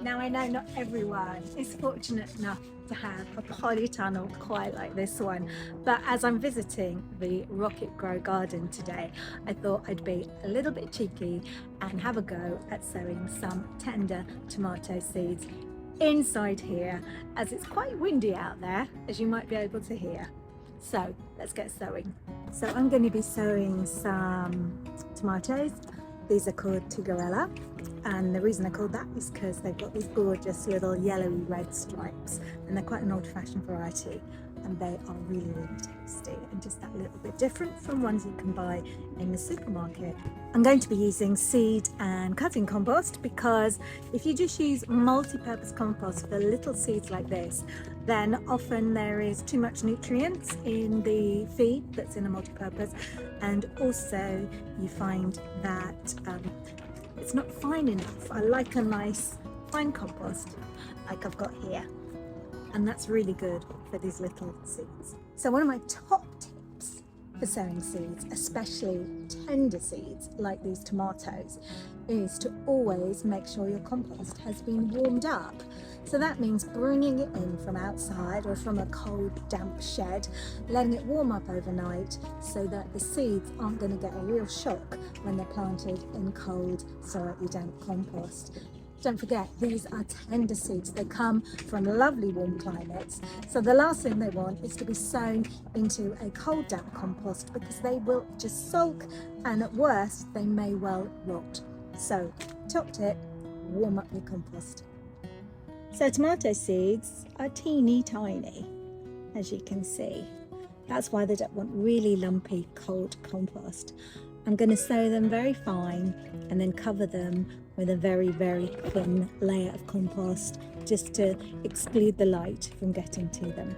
Now I know not everyone is fortunate enough to have a polytunnel quite like this one, but as I'm visiting the RocketGro garden today, I thought I'd be a little bit cheeky and have a go at sowing some tender tomato seeds inside here, as it's quite windy out there, as you might be able to hear. So let's get sowing. So I'm going to be sowing some tomatoes. These are called Tigarella, and the reason I called that is because they've got these gorgeous little yellowy red stripes, and they're quite an old-fashioned variety, and they are really, really tasty and just that little bit different from ones you can buy in the supermarket. I'm going to be using seed and cutting compost, because if you just use multi-purpose compost for little seeds like this, then often there is too much nutrients in the feed that's in a multi-purpose, and also you find that it's not fine enough. I like a nice fine compost like I've got here, and that's really good for these little seeds. So one of my top tips for sowing seeds, especially tender seeds like these tomatoes, is to always make sure your compost has been warmed up. So that means bringing it in from outside or from a cold, damp shed, letting it warm up overnight so that the seeds aren't going to get a real shock when they're planted in cold, slightly damp compost. Don't forget, these are tender seeds. They come from lovely warm climates. So the last thing they want is to be sown into a cold, damp compost, because they will just sulk, and at worst, they may well rot. So top tip, warm up your compost. So tomato seeds are teeny tiny, as you can see. That's why they don't want really lumpy cold compost. I'm going to sow them very fine and then cover them with a very, very thin layer of compost, just to exclude the light from getting to them.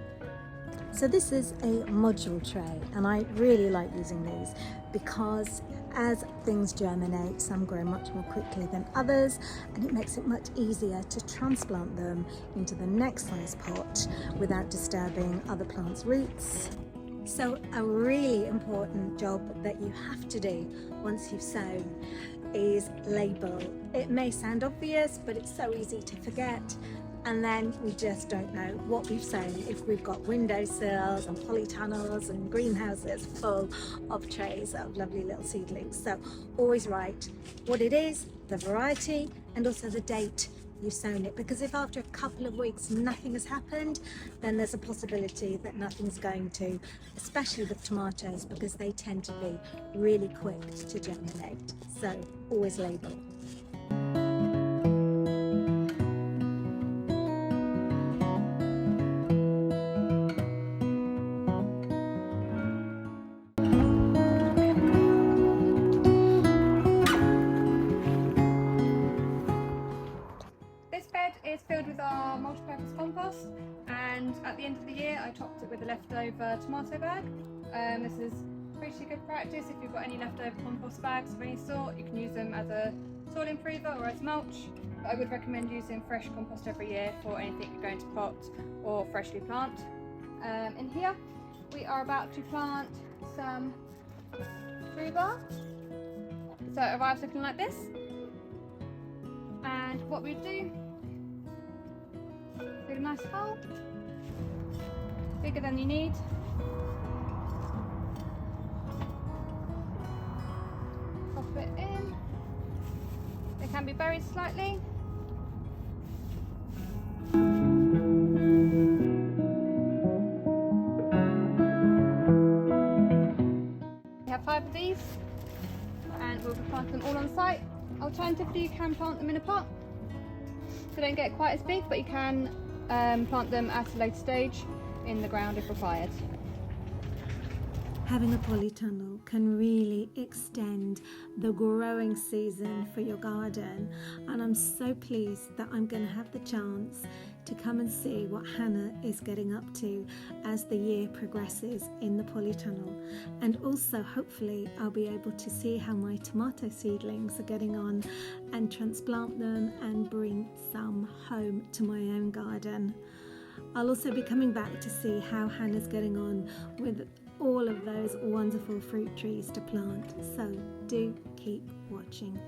So this is a module tray, and I really like using these because as things germinate, some grow much more quickly than others, and it makes it much easier to transplant them into the next size pot without disturbing other plants' roots. So a really important job that you have to do once you've sown is label. It may sound obvious, but it's so easy to forget, and then we just don't know what we've sown if we've got windowsills and polytunnels and greenhouses full of trays of lovely little seedlings. So always write what it is, the variety, and also the date you've sown it, because if after a couple of weeks nothing has happened, then there's a possibility that nothing's going to, especially with tomatoes, because they tend to be really quick to germinate. So always label. Is filled with our multi-purpose compost, and at the end of the year I topped it with a leftover tomato bag. This is pretty good practice. If you've got any leftover compost bags of any sort, you can use them as a soil improver or as mulch, but I would recommend using fresh compost every year for anything you're going to pot or freshly plant. In here we are about to plant some rhubarb, so it arrives looking like this, and what we do, a nice hole, bigger than you need. Pop it in. They can be buried slightly. We have 5 of these, and we'll plant them all on site. Alternatively, you can plant them in a pot. They don't get quite as big, but you can plant them at a later stage in the ground if required. Having a polytunnel can really extend the growing season for your garden, and I'm so pleased that I'm going to have the chance to come and see what Hannah is getting up to as the year progresses in the polytunnel, and also hopefully I'll be able to see how my tomato seedlings are getting on and transplant them and bring some home to my own garden. I'll also be coming back to see how Hannah's getting on with all of those wonderful fruit trees to plant, so do keep watching.